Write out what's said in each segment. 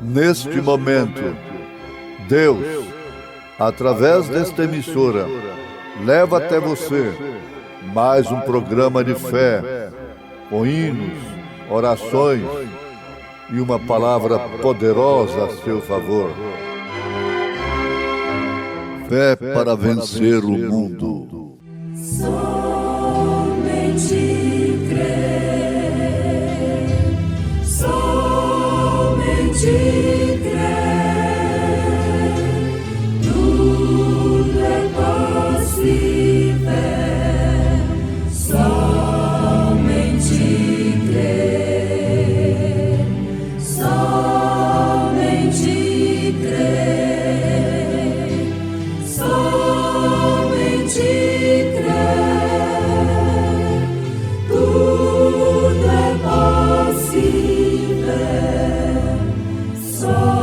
Neste momento, Deus, através desta emissora, leva até você mais um programa de fé, com hinos, orações e uma palavra poderosa a seu favor. Fé para vencer o mundo. Somente crer, somente tudo é possível, somente crer, somente crer, somente crer, tudo é possível, somente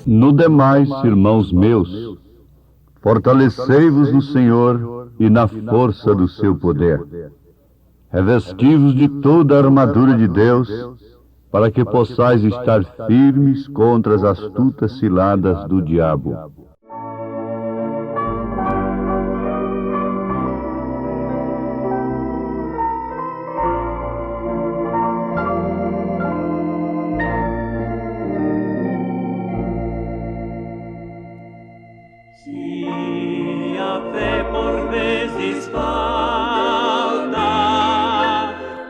No demais, irmãos meus, fortalecei-vos no Senhor e na força do seu poder. Revesti-vos de toda a armadura de Deus, para que possais estar firmes contra as astutas ciladas do diabo. Se a fé por vezes falta,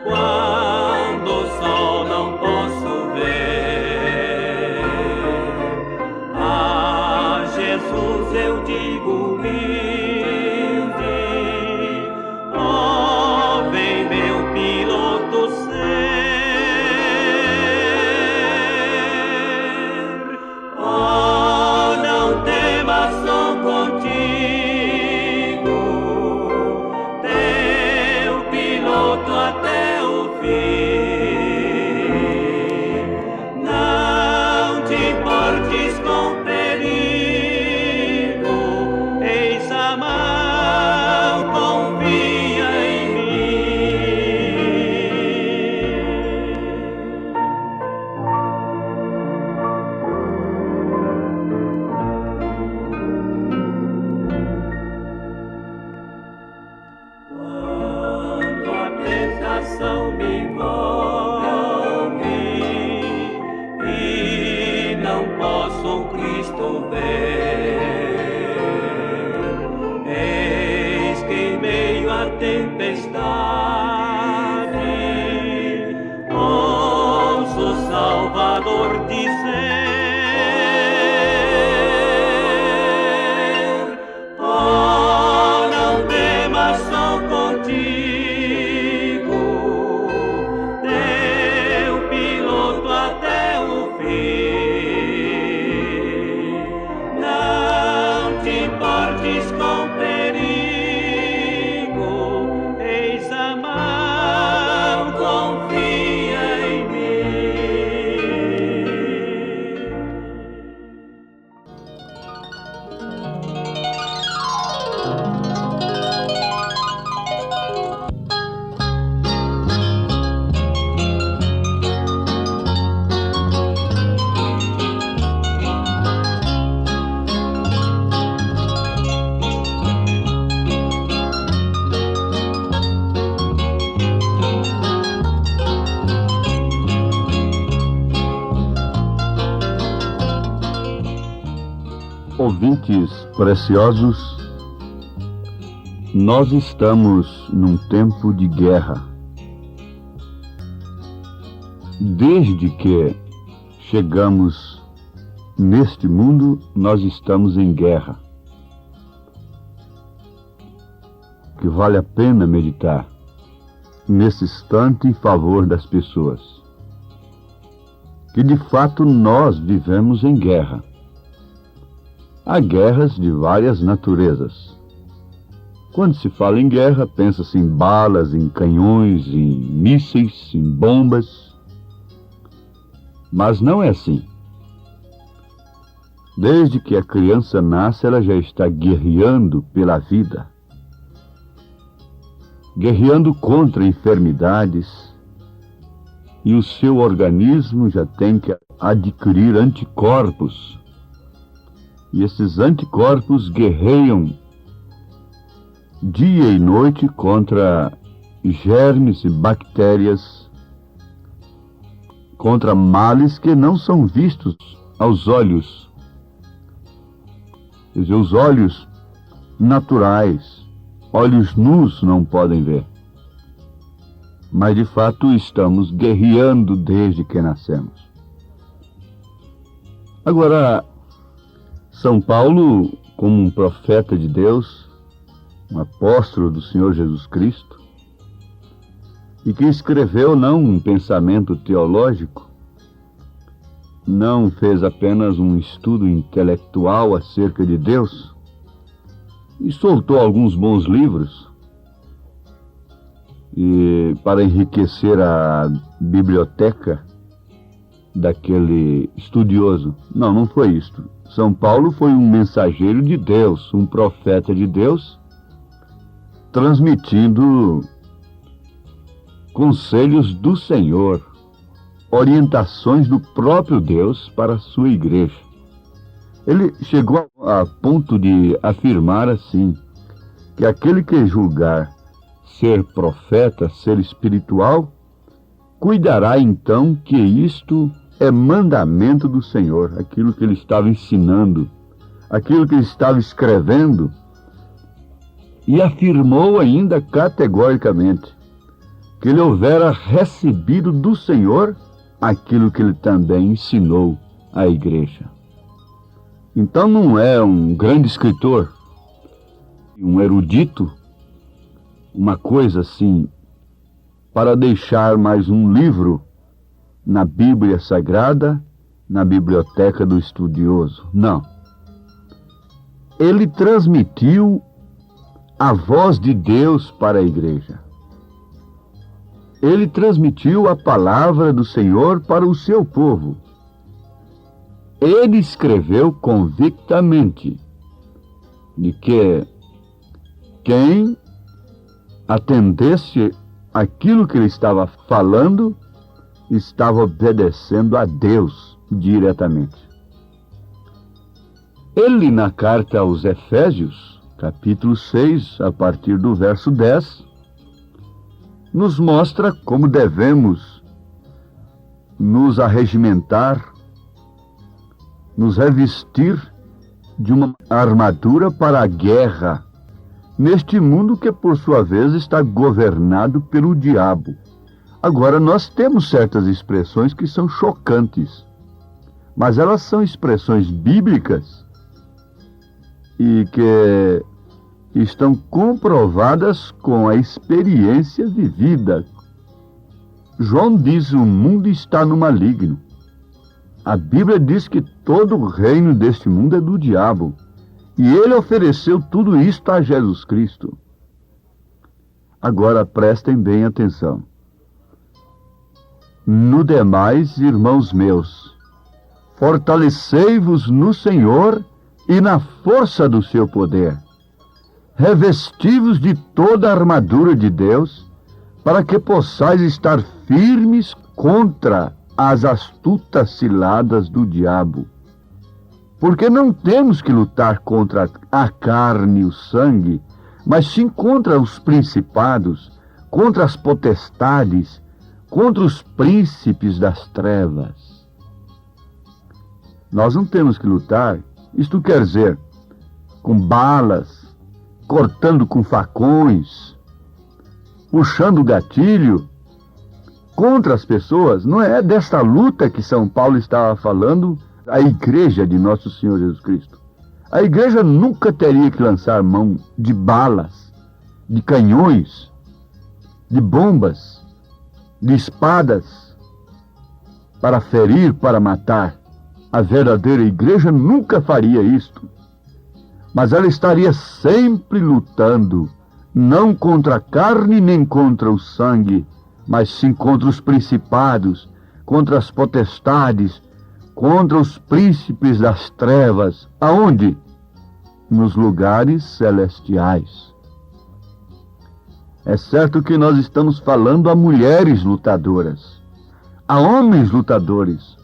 quando o sol não posso ver, a Jesus eu digo humilde, ó, vem meu piloto ser, ó, não temas, sou contigo, teu piloto até o fim. Não te importes com perigo, eis a mão, confia em Quando a tentação me envolve e não posso Cristo ver, eis que em meio à tempestade ouço o Salvador dizer, oh, não temas, sou contigo, teu piloto até o fim. Não te importes com perigo, eis a mão, confia em mim. Ouvintes preciosos, nós estamos num tempo de guerra. Desde que chegamos neste mundo, nós estamos em guerra. Que vale a pena meditar nesse instante em favor das pessoas. que de fato nós vivemos em guerra. Há guerras de várias naturezas. Quando se fala em guerra, pensa-se em balas, em canhões, em mísseis, em bombas. Mas não é assim. Desde que a criança nasce, ela já está guerreando pela vida, guerreando contra enfermidades, e o seu organismo já tem que adquirir anticorpos. E esses anticorpos guerreiam dia e noite contra germes e bactérias, contra males que não são vistos aos olhos. Quer dizer, os olhos naturais, olhos nus não podem ver. Mas de fato estamos guerreando desde que nascemos. Agora, São Paulo, como um profeta de Deus, um apóstolo do Senhor Jesus Cristo, e que escreveu não um pensamento teológico, não fez apenas um estudo intelectual acerca de Deus, e soltou alguns bons livros e para enriquecer a biblioteca daquele estudioso. Não foi isto. São Paulo foi um mensageiro de Deus, um profeta de Deus, transmitindo conselhos do Senhor, orientações do próprio Deus para a sua igreja. Ele chegou a ponto de afirmar assim, que aquele que julgar ser profeta, ser espiritual, cuidará então que isto é mandamento do Senhor, aquilo que ele estava ensinando, aquilo que ele estava escrevendo, e afirmou ainda categoricamente que ele houvera recebido do Senhor aquilo que ele também ensinou à igreja. Então não é um grande escritor, um erudito, uma coisa assim, para deixar mais um livro na Bíblia Sagrada, na biblioteca do estudioso. Não. Ele transmitiu a voz de Deus para a igreja. Ele transmitiu a palavra do Senhor para o seu povo. Ele escreveu convictamente de que quem atendesse aquilo que ele estava falando estava obedecendo a Deus diretamente. Ele, na carta aos Efésios, capítulo 6, a partir do verso 10, nos mostra como devemos nos arregimentar, nos revestir de uma armadura para a guerra, neste mundo que, por sua vez, está governado pelo diabo. Agora, nós temos certas expressões que são chocantes, mas elas são expressões bíblicas e que estão comprovadas com a experiência vivida. João diz: o mundo está no maligno. A Bíblia diz que todo o reino deste mundo é do diabo. E ele ofereceu tudo isto a Jesus Cristo. Agora prestem bem atenção. No demais, irmãos meus, fortalecei-vos no Senhor e na força do seu poder. Revesti-vos de toda a armadura de Deus, para que possais estar firmes contra as astutas ciladas do diabo. Porque não temos que lutar contra a carne e o sangue, mas sim contra os principados, contra as potestades, contra os príncipes das trevas. Nós não temos que lutar, isto quer dizer, com balas, cortando com facões, puxando o gatilho, contra as pessoas. Não é desta luta que São Paulo estava falando a igreja de nosso Senhor Jesus Cristo. A igreja nunca teria que lançar mão de balas, de canhões, de bombas, de espadas. para ferir, para matar. A verdadeira igreja nunca faria isto. Mas ela estaria sempre lutando, não contra a carne nem contra o sangue, mas sim contra os principados, contra as potestades, contra os príncipes das trevas. Aonde? Nos lugares celestiais. É certo que nós estamos falando a mulheres lutadoras, a homens lutadores,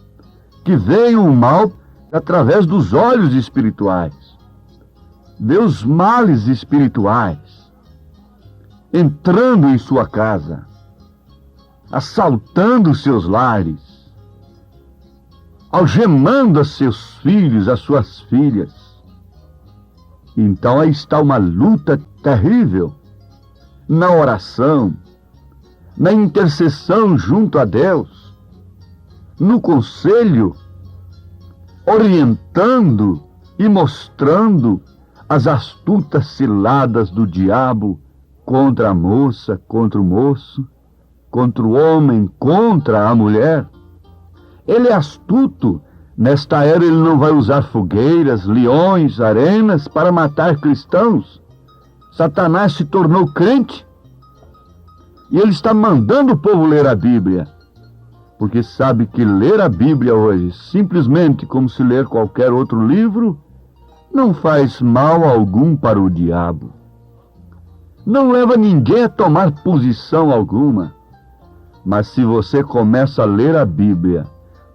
que veem o mal através dos olhos espirituais, vê os males espirituais, entrando em sua casa, assaltando seus lares, algemando a seus filhos, as suas filhas. Então aí está uma luta terrível na oração, na intercessão junto a Deus, no conselho, orientando e mostrando as astutas ciladas do diabo contra a moça, contra o moço, contra o homem, contra a mulher. Ele é astuto. Nesta era ele não vai usar fogueiras, leões, arenas para matar cristãos. Satanás se tornou crente e ele está mandando o povo ler a Bíblia, porque sabe que ler a Bíblia hoje, simplesmente como se ler qualquer outro livro, não faz mal algum para o diabo. Não leva ninguém a tomar posição alguma. Mas se você começa a ler a Bíblia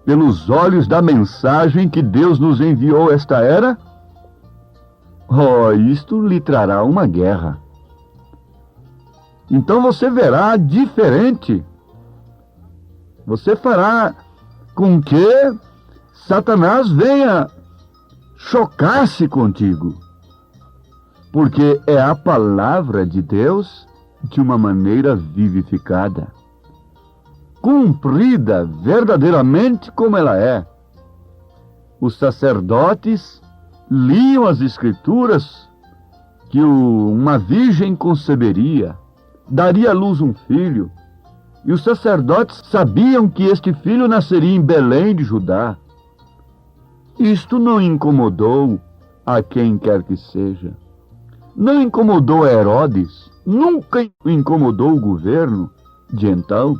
pelos olhos da mensagem que Deus nos enviou esta era, isto lhe trará uma guerra. Então você verá diferente. Você fará com que Satanás venha chocar-se contigo, porque é a palavra de Deus de uma maneira vivificada, cumprida verdadeiramente como ela é. Os sacerdotes liam as Escrituras que uma virgem conceberia, daria à luz um filho, e os sacerdotes sabiam que este filho nasceria em Belém de Judá. Isto não incomodou a quem quer que seja. Não incomodou a Herodes, nunca incomodou o governo de então.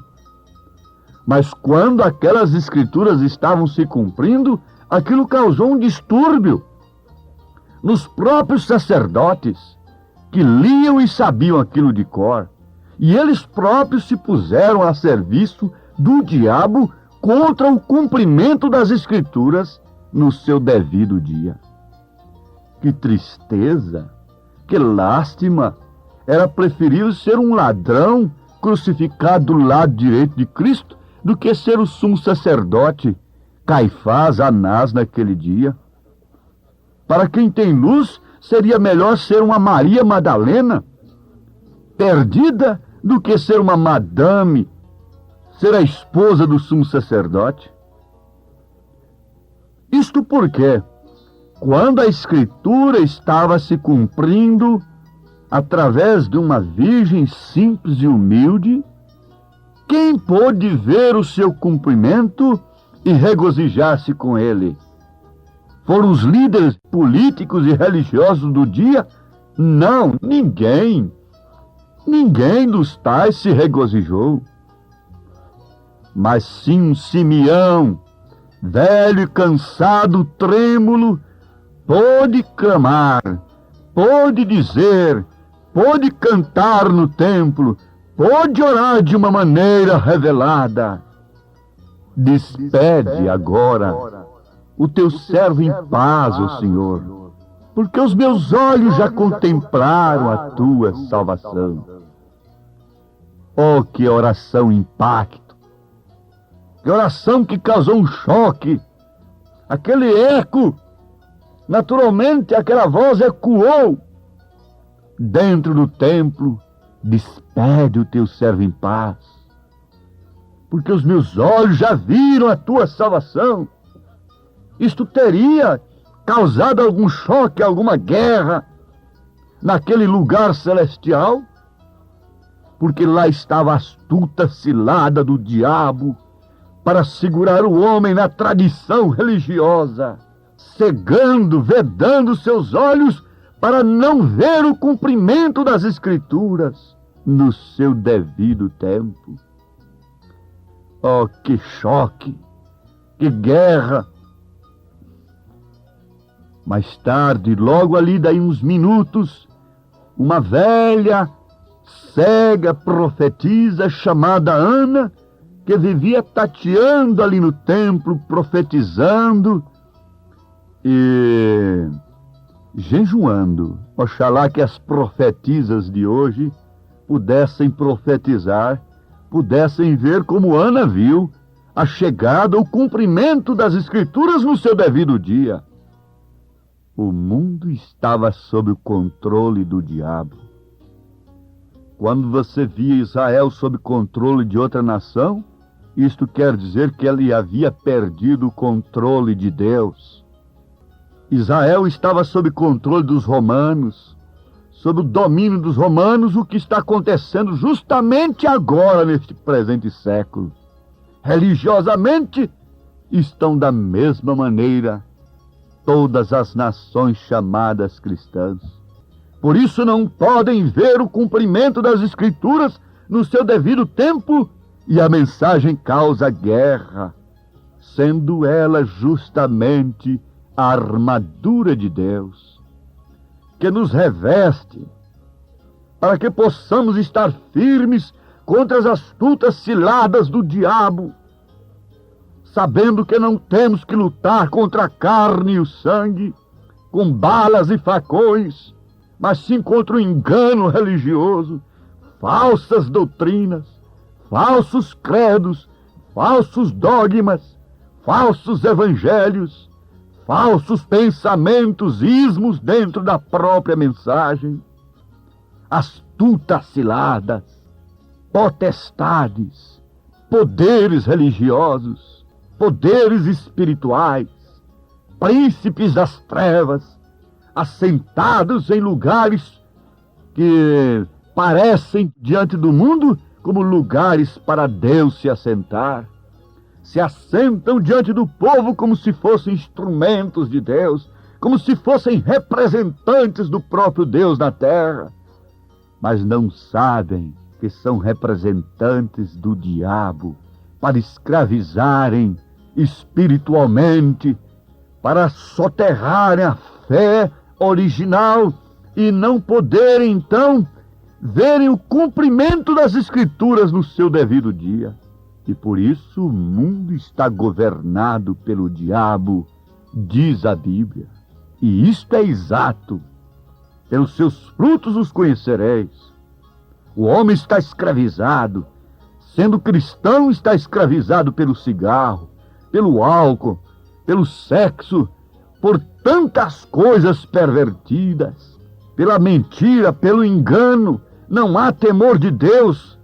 Mas quando aquelas escrituras estavam se cumprindo, aquilo causou um distúrbio nos próprios sacerdotes, que liam e sabiam aquilo de cor. E eles próprios se puseram a serviço do diabo contra o cumprimento das escrituras no seu devido dia. Que tristeza, que lástima! Era preferível ser um ladrão crucificado do lado direito de Cristo do que ser o sumo sacerdote Caifás, Anás naquele dia. Para quem tem luz, seria melhor ser uma Maria Madalena, perdida, do que ser uma madame, ser a esposa do sumo sacerdote. Isto porque, quando a Escritura estava se cumprindo através de uma virgem simples e humilde, quem pôde ver o seu cumprimento e regozijar-se com ele? Foram os líderes políticos e religiosos do dia? Não, ninguém. Ninguém dos tais se regozijou. Mas sim um Simeão, velho e cansado, trêmulo, pôde clamar, pôde dizer, pôde cantar no templo, pôde orar de uma maneira revelada. Despede agora o teu servo em paz, ó Senhor, porque os meus olhos já contemplaram a tua salvação. Oh, que oração impacto! Que oração que causou um choque! Aquele eco, naturalmente aquela voz ecoou dentro do templo. Despede o teu servo em paz, porque os meus olhos já viram a tua salvação. Isto teria causado algum choque, alguma guerra naquele lugar celestial, porque lá estava a astuta cilada do diabo, para segurar o homem na tradição religiosa, cegando, vedando seus olhos para não ver o cumprimento das Escrituras no seu devido tempo. Oh, que choque, que guerra! Mais tarde, logo ali daí uns minutos, uma velha, cega profetisa chamada Ana, que vivia tateando ali no templo, profetizando e jejuando. Oxalá que as profetisas de hoje pudessem profetizar, pudessem ver como Ana viu a chegada, o cumprimento das Escrituras no seu devido dia. O mundo estava sob o controle do diabo. Quando você via Israel sob controle de outra nação, isto quer dizer que ele havia perdido o controle de Deus. Israel estava sob controle dos romanos, sob o domínio dos romanos, o que está acontecendo justamente agora, neste presente século. Religiosamente, estão da mesma maneira todas as nações chamadas cristãs. Por isso não podem ver o cumprimento das Escrituras no seu devido tempo, e a mensagem causa guerra, sendo ela justamente a armadura de Deus, que nos reveste, para que possamos estar firmes contra as astutas ciladas do diabo, sabendo que não temos que lutar contra a carne e o sangue, com balas e facões, mas sim contra o engano religioso, falsas doutrinas, falsos credos, falsos dogmas, falsos evangelhos, falsos pensamentos, ismos dentro da própria mensagem, astutas ciladas, potestades, poderes religiosos, poderes espirituais, príncipes das trevas, assentados em lugares que parecem diante do mundo como lugares para Deus se assentar. Se assentam diante do povo como se fossem instrumentos de Deus, como se fossem representantes do próprio Deus na terra, mas não sabem que são representantes do diabo, para escravizarem espiritualmente, para soterrarem a fé original e não poderem então verem o cumprimento das Escrituras no seu devido dia. E por isso o mundo está governado pelo diabo, diz a Bíblia. E isto é exato. Pelos seus frutos os conhecereis. O homem está escravizado. Sendo cristão, está escravizado pelo cigarro, pelo álcool, pelo sexo, por tantas coisas pervertidas, pela mentira, pelo engano. Não há temor de Deus.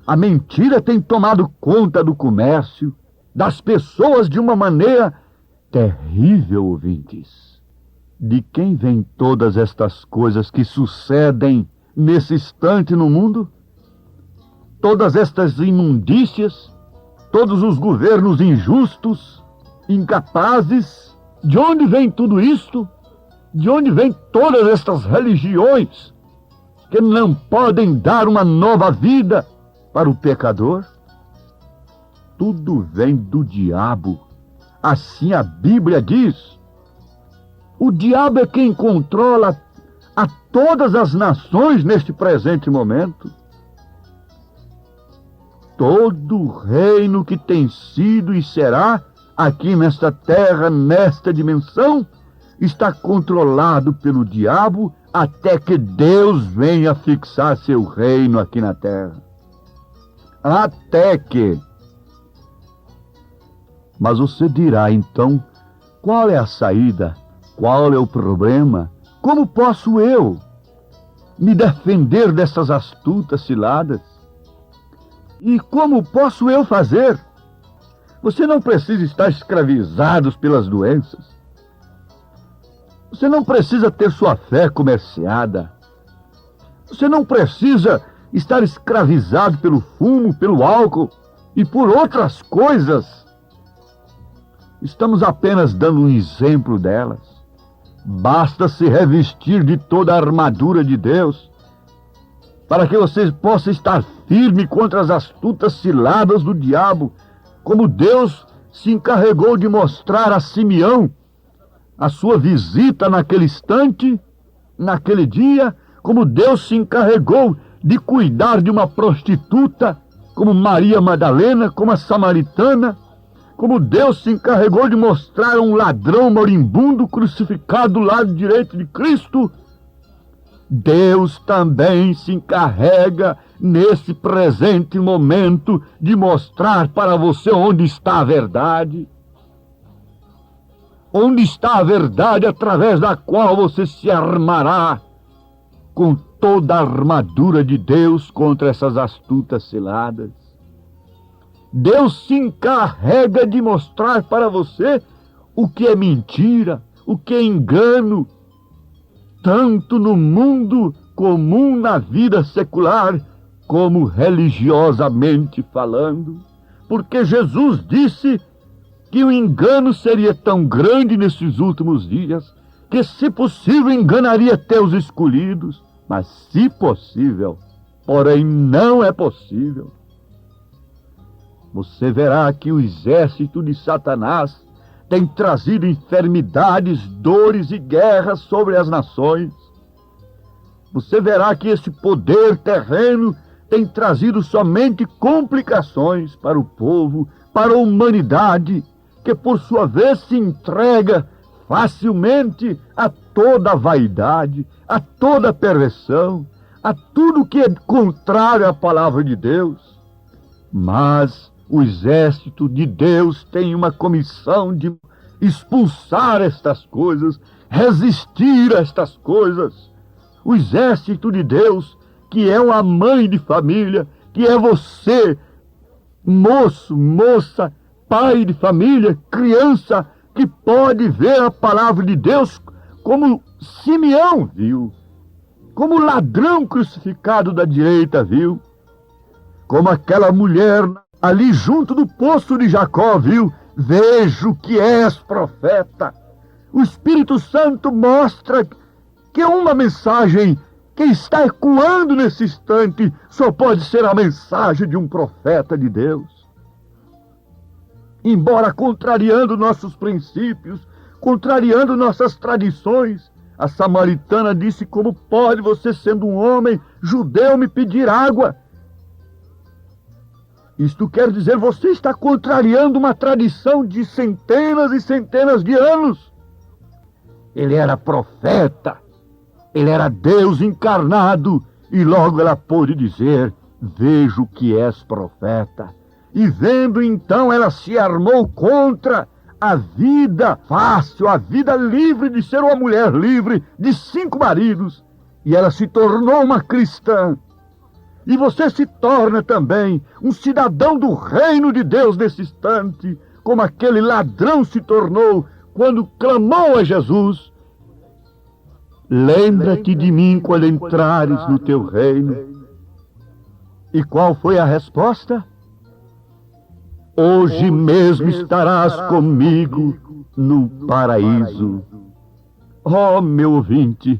A mentira tem tomado conta do comércio, das pessoas de uma maneira terrível, ouvintes. De quem vêm todas estas coisas que sucedem nesse instante no mundo? Todas estas imundícias, todos os governos injustos, incapazes. De onde vem tudo isto? De onde vêm todas estas religiões que não podem dar uma nova vida para o pecador? Tudo vem do diabo. Assim a Bíblia diz. O diabo é quem controla a todas as nações neste presente momento. Todo reino que tem sido e será aqui nesta terra, nesta dimensão, está controlado pelo diabo até que Deus venha fixar seu reino aqui na terra. Até que. Mas você dirá, então, qual é a saída? Qual é o problema? Como posso eu me defender dessas astutas ciladas? E como posso eu fazer? Você não precisa estar escravizado pelas doenças. Você não precisa ter sua fé comerciada. Você não precisa estar escravizado pelo fumo, pelo álcool, e por outras coisas. Estamos apenas dando um exemplo delas. Basta se revestir de toda a armadura de Deus para que você possa estar firme contra as astutas ciladas do diabo, como Deus se encarregou de mostrar a Simeão a sua visita naquele instante, naquele dia, como Deus se encarregou de cuidar de uma prostituta, como Maria Madalena, como a samaritana, como Deus se encarregou de mostrar um ladrão moribundo crucificado do lado direito de Cristo. Deus também se encarrega, nesse presente momento, de mostrar para você onde está a verdade. Onde está a verdade através da qual você se armará com toda a armadura de Deus contra essas astutas ciladas. Deus se encarrega de mostrar para você o que é mentira, o que é engano, tanto no mundo comum, na vida secular, como religiosamente falando. Porque Jesus disse que o engano seria tão grande nesses últimos dias, que, se possível, enganaria até os escolhidos. Mas, se possível, porém não é possível. Você verá que o exército de Satanás tem trazido enfermidades, dores e guerras sobre as nações. Você verá que esse poder terreno tem trazido somente complicações para o povo, para a humanidade, que por sua vez se entrega facilmente a toda vaidade, a toda perversão, a tudo que é contrário à palavra de Deus. Mas o exército de Deus tem uma comissão de expulsar estas coisas, resistir a estas coisas. O exército de Deus, que é uma mãe de família, que é você, moço, moça, pai de família, criança, que pode ver a palavra de Deus como Simeão viu, como o ladrão crucificado da direita viu, como aquela mulher ali junto do poço de Jacó viu. Vejo que és profeta. O Espírito Santo mostra que uma mensagem que está ecoando nesse instante só pode ser a mensagem de um profeta de Deus. Embora contrariando nossos princípios, contrariando nossas tradições, a samaritana disse: como pode você, sendo um homem judeu, me pedir água? Isto quer dizer, você está contrariando uma tradição de centenas e centenas de anos. Ele era profeta, ele era Deus encarnado, e logo ela pôde dizer: vejo que és profeta. E vendo então, ela se armou contra a vida fácil, a vida livre de ser uma mulher livre de 5 maridos, e ela se tornou uma cristã. E você se torna também um cidadão do reino de Deus nesse instante, como aquele ladrão se tornou quando clamou a Jesus: lembra-te de mim quando entrares no teu reino. E qual foi a resposta? Hoje mesmo estarás comigo no paraíso. Oh, meu ouvinte,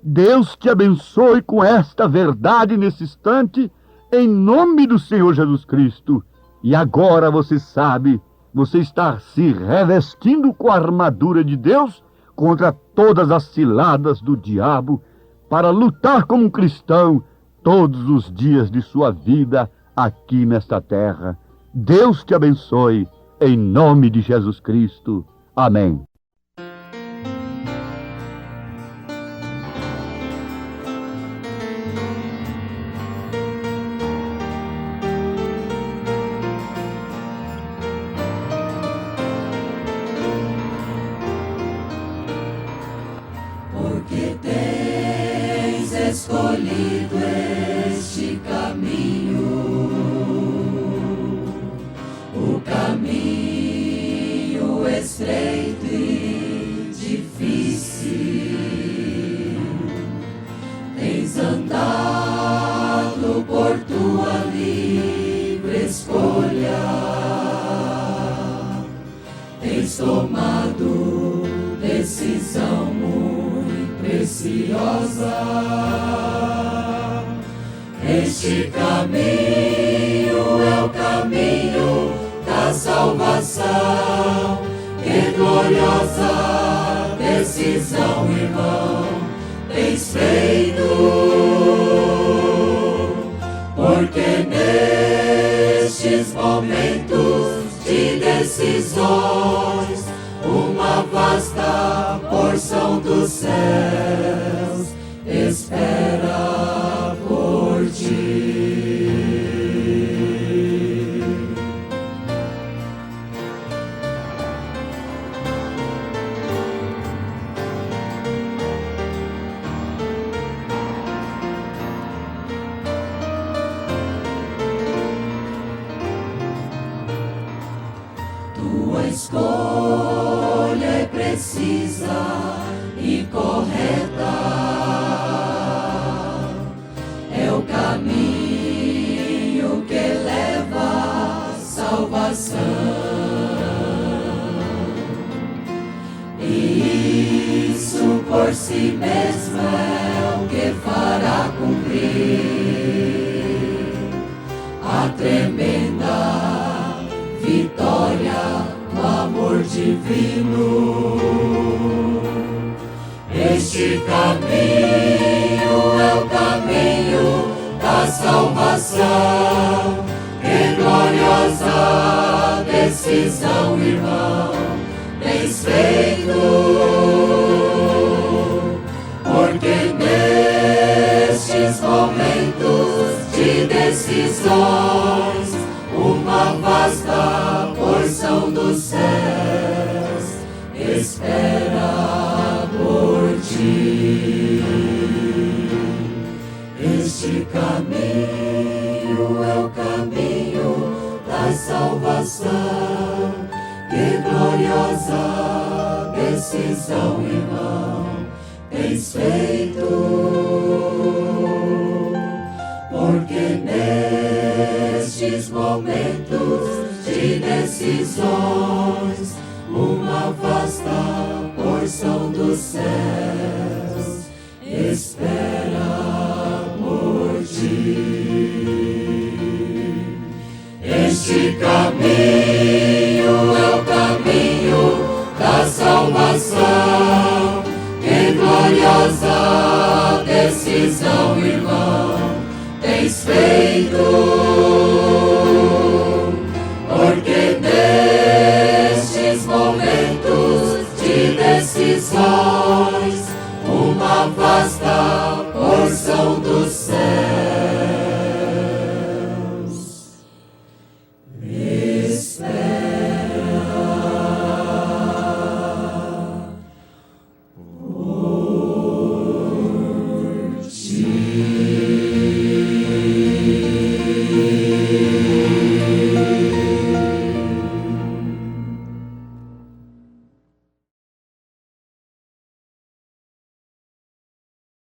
Deus te abençoe com esta verdade nesse instante, em nome do Senhor Jesus Cristo. E agora você sabe, você está se revestindo com a armadura de Deus contra todas as ciladas do diabo, para lutar como um cristão todos os dias de sua vida aqui nesta terra. Deus te abençoe, em nome de Jesus Cristo. Amém. Porque tens escolhido este caminho, o caminho estreito e tens tomado decisão muito preciosa. Este caminho é o caminho da salvação. Que gloriosa decisão, irmão, tens feito, porque nestes momentos de decisões, uma vasta porção dos céus espera por ti. Tua escolha é precisa e correta. É o caminho que leva à salvação. E isso por si mesmo é o que fará cumprir a tremenda vitória no amor divino. Este caminho é o caminho da salvação. Que gloriosa decisão, irmão, tens feito, porque nestes momentos de decisões, uma vasta porção dos céus espera por ti. Este caminho é o caminho da salvação. Que gloriosa decisão, irmão, tens feito, porque nestes momentos de decisões, uma vasta porção dos céus espera por ti. Este caminho é o caminho da salvação. Que gloriosa decisão, irmão, tens feito,